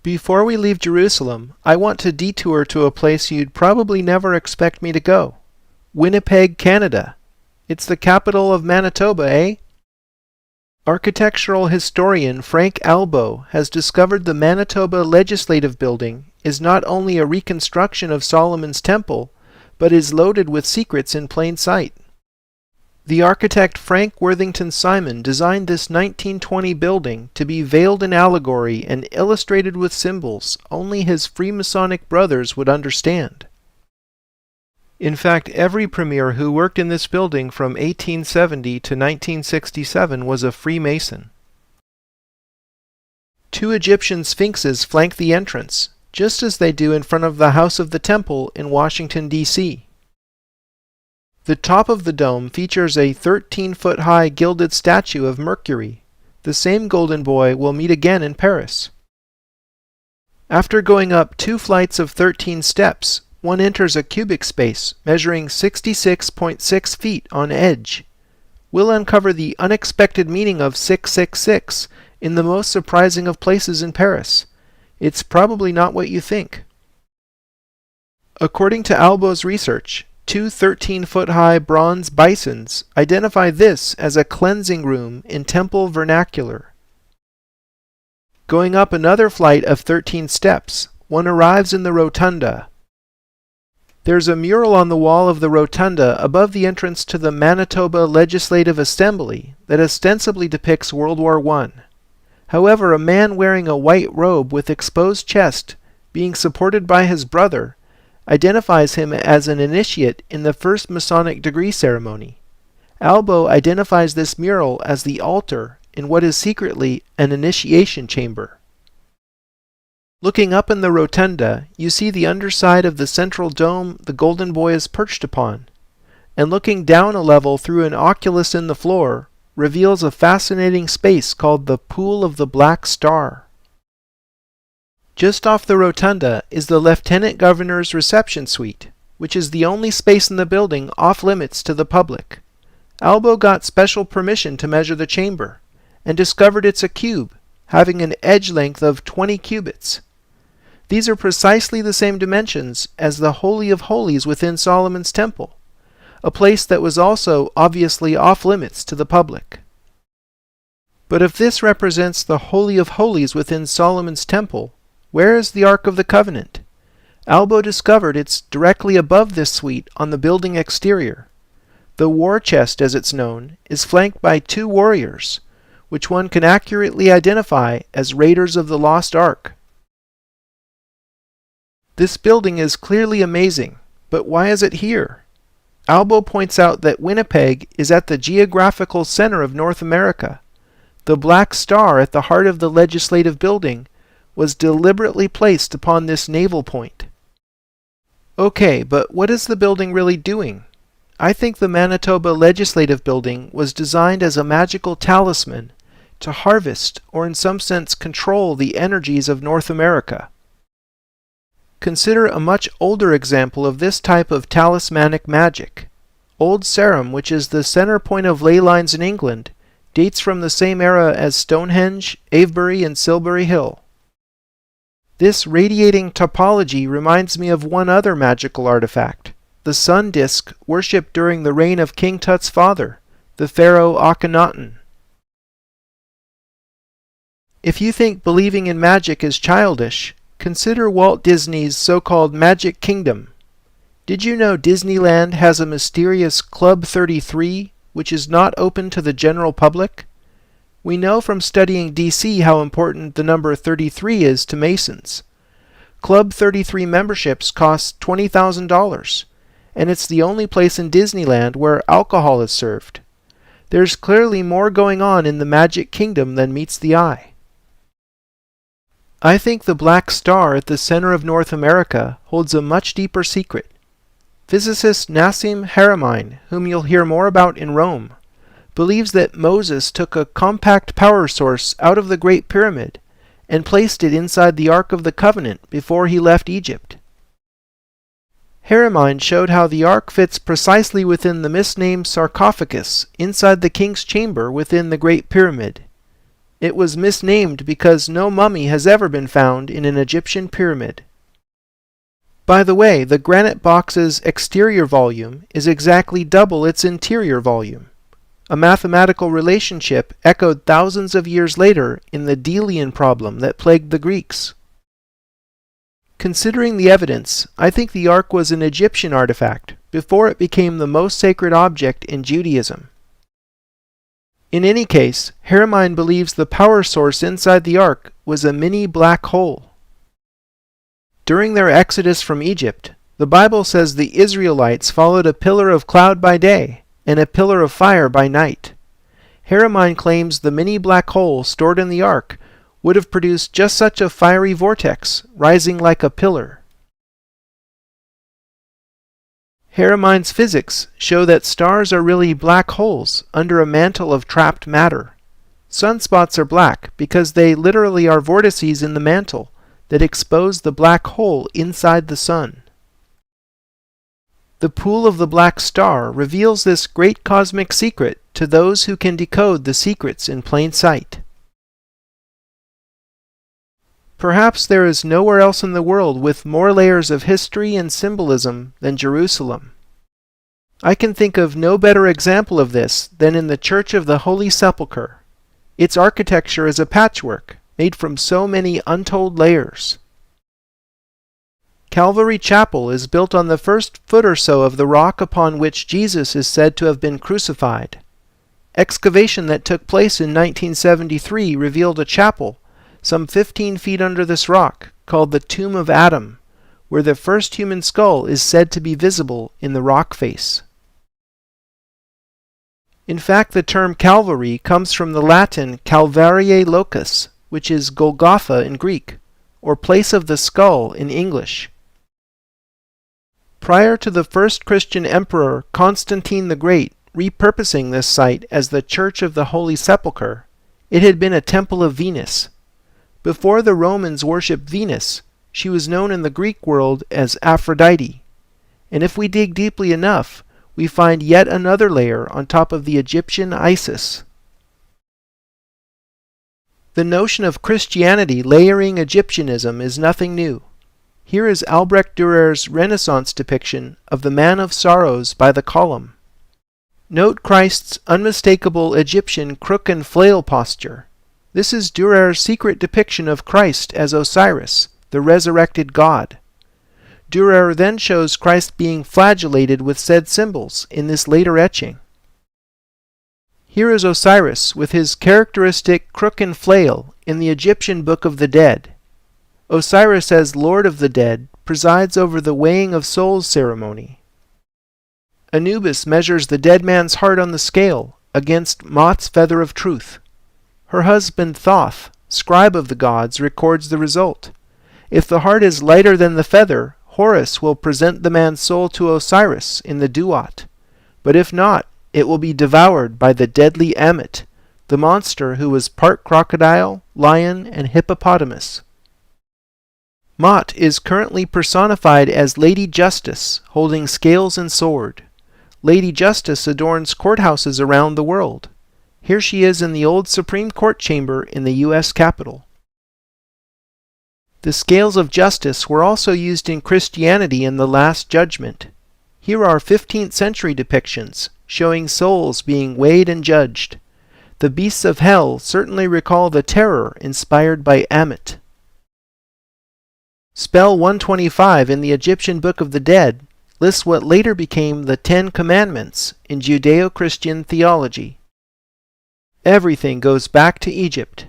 Before we leave Jerusalem, I want to detour to a place you'd probably never expect me to go. Winnipeg, Canada. It's the capital of Manitoba, eh? Architectural historian Frank Albo has discovered the Manitoba Legislative Building is not only a reconstruction of Solomon's Temple, but is loaded with secrets in plain sight. The architect Frank Worthington Simon designed this 1920 building to be veiled in allegory and illustrated with symbols only his Freemasonic brothers would understand. In fact, every premier who worked in this building from 1870 to 1967 was a Freemason. 2 Egyptian sphinxes flank the entrance, just as they do in front of the House of the Temple in Washington, D.C. The top of the dome features a 13-foot-high gilded statue of Mercury, the same golden boy we'll meet again in Paris. After going up 2 flights of 13 steps, one enters a cubic space measuring 66.6 feet on edge. We'll uncover the unexpected meaning of 666 in the most surprising of places in Paris. It's probably not what you think. According to Albo's research, 2 13-foot-high bronze bisons identify this as a cleansing room in temple vernacular. Going up another flight of 13 steps, one arrives in the rotunda. There's a mural on the wall of the rotunda above the entrance to the Manitoba Legislative Assembly that ostensibly depicts World War I. However, a man wearing a white robe with exposed chest, being supported by his brother, identifies him as an initiate in the first Masonic degree ceremony. Albo identifies this mural as the altar in what is secretly an initiation chamber. Looking up in the rotunda, you see the underside of the central dome the golden boy is perched upon, and looking down a level through an oculus in the floor reveals a fascinating space called the Pool of the Black Star. Just off the rotunda is the Lieutenant Governor's reception suite, which is the only space in the building off limits to the public. Albo got special permission to measure the chamber, and discovered it's a cube, having an edge length of 20 cubits. These are precisely the same dimensions as the Holy of Holies within Solomon's Temple, a place that was also obviously off limits to the public. But if this represents the Holy of Holies within Solomon's Temple, where is the Ark of the Covenant? Albo discovered it's directly above this suite on the building exterior. The war chest, as it's known, is flanked by 2 warriors, which one can accurately identify as Raiders of the Lost Ark. This building is clearly amazing, but why is it here? Albo points out that Winnipeg is at the geographical center of North America. The Black Star at the heart of the legislative building was deliberately placed upon this naval point. Okay, but what is the building really doing? I think the Manitoba Legislative Building was designed as a magical talisman to harvest or in some sense control the energies of North America. Consider a much older example of this type of talismanic magic. Old Sarum, which is the center point of ley lines in England, dates from the same era as Stonehenge, Avebury, and Silbury Hill. This radiating topology reminds me of one other magical artifact, the sun disk worshipped during the reign of King Tut's father, the pharaoh Akhenaten. If you think believing in magic is childish, consider Walt Disney's so-called Magic Kingdom. Did you know Disneyland has a mysterious Club 33, which is not open to the general public? We know from studying DC how important the number 33 is to Masons. Club 33 memberships cost $20,000, and it's the only place in Disneyland where alcohol is served. There's clearly more going on in the Magic Kingdom than meets the eye. I think the Black Star at the center of North America holds a much deeper secret. Physicist Nassim Haramein, whom you'll hear more about in Rome, believes that Moses took a compact power source out of the Great Pyramid and placed it inside the Ark of the Covenant before he left Egypt. Haramein showed how the Ark fits precisely within the misnamed sarcophagus inside the king's chamber within the Great Pyramid. It was misnamed because no mummy has ever been found in an Egyptian pyramid. By the way, the granite box's exterior volume is exactly double its interior volume, a mathematical relationship echoed thousands of years later in the Delian problem that plagued the Greeks. Considering the evidence, I think the Ark was an Egyptian artifact before it became the most sacred object in Judaism. In any case, Heremione believes the power source inside the Ark was a mini black hole. During their exodus from Egypt, the Bible says the Israelites followed a pillar of cloud by day and a pillar of fire by night. Heremione claims the mini black hole stored in the Ark would have produced just such a fiery vortex, rising like a pillar. Heremione's physics show that stars are really black holes under a mantle of trapped matter. Sunspots are black because they literally are vortices in the mantle that expose the black hole inside the sun. The pool of the black star reveals this great cosmic secret to those who can decode the secrets in plain sight. Perhaps there is nowhere else in the world with more layers of history and symbolism than Jerusalem. I can think of no better example of this than in the Church of the Holy Sepulchre. Its architecture is a patchwork made from so many untold layers. Calvary Chapel is built on the first foot or so of the rock upon which Jesus is said to have been crucified. Excavation that took place in 1973 revealed a chapel some 15 feet under this rock called the Tomb of Adam, where the first human skull is said to be visible in the rock face. In fact, the term Calvary comes from the Latin Calvariae locus, which is Golgotha in Greek, or place of the skull in English. Prior to the first Christian emperor Constantine the Great repurposing this site as the Church of the Holy Sepulchre, it had been a temple of Venus. Before the Romans worshipped Venus, she was known in the Greek world as Aphrodite. And if we dig deeply enough, we find yet another layer on top of the Egyptian Isis. The notion of Christianity layering Egyptianism is nothing new. Here is Albrecht Dürer's Renaissance depiction of the Man of Sorrows by the column. Note Christ's unmistakable Egyptian crook and flail posture. This is Dürer's secret depiction of Christ as Osiris, the resurrected God. Dürer then shows Christ being flagellated with said symbols in this later etching. Here is Osiris with his characteristic crook and flail in the Egyptian Book of the Dead. Osiris as Lord of the Dead presides over the weighing of souls ceremony. Anubis measures the dead man's heart on the scale against Mot's feather of truth. Her husband Thoth, scribe of the gods, records the result. If the heart is lighter than the feather, Horus will present the man's soul to Osiris in the duat, but if not, it will be devoured by the deadly Ammit, the monster who was part crocodile, lion, and hippopotamus. Mot is currently personified as Lady Justice, holding scales and sword. Lady Justice adorns courthouses around the world. Here she is in the old Supreme Court chamber in the U.S. Capitol. The scales of justice were also used in Christianity in the Last Judgment. Here are 15th century depictions showing souls being weighed and judged. The beasts of hell certainly recall the terror inspired by Ammit. Spell 125 in the Egyptian Book of the Dead lists what later became the Ten Commandments in Judeo-Christian theology. Everything goes back to Egypt.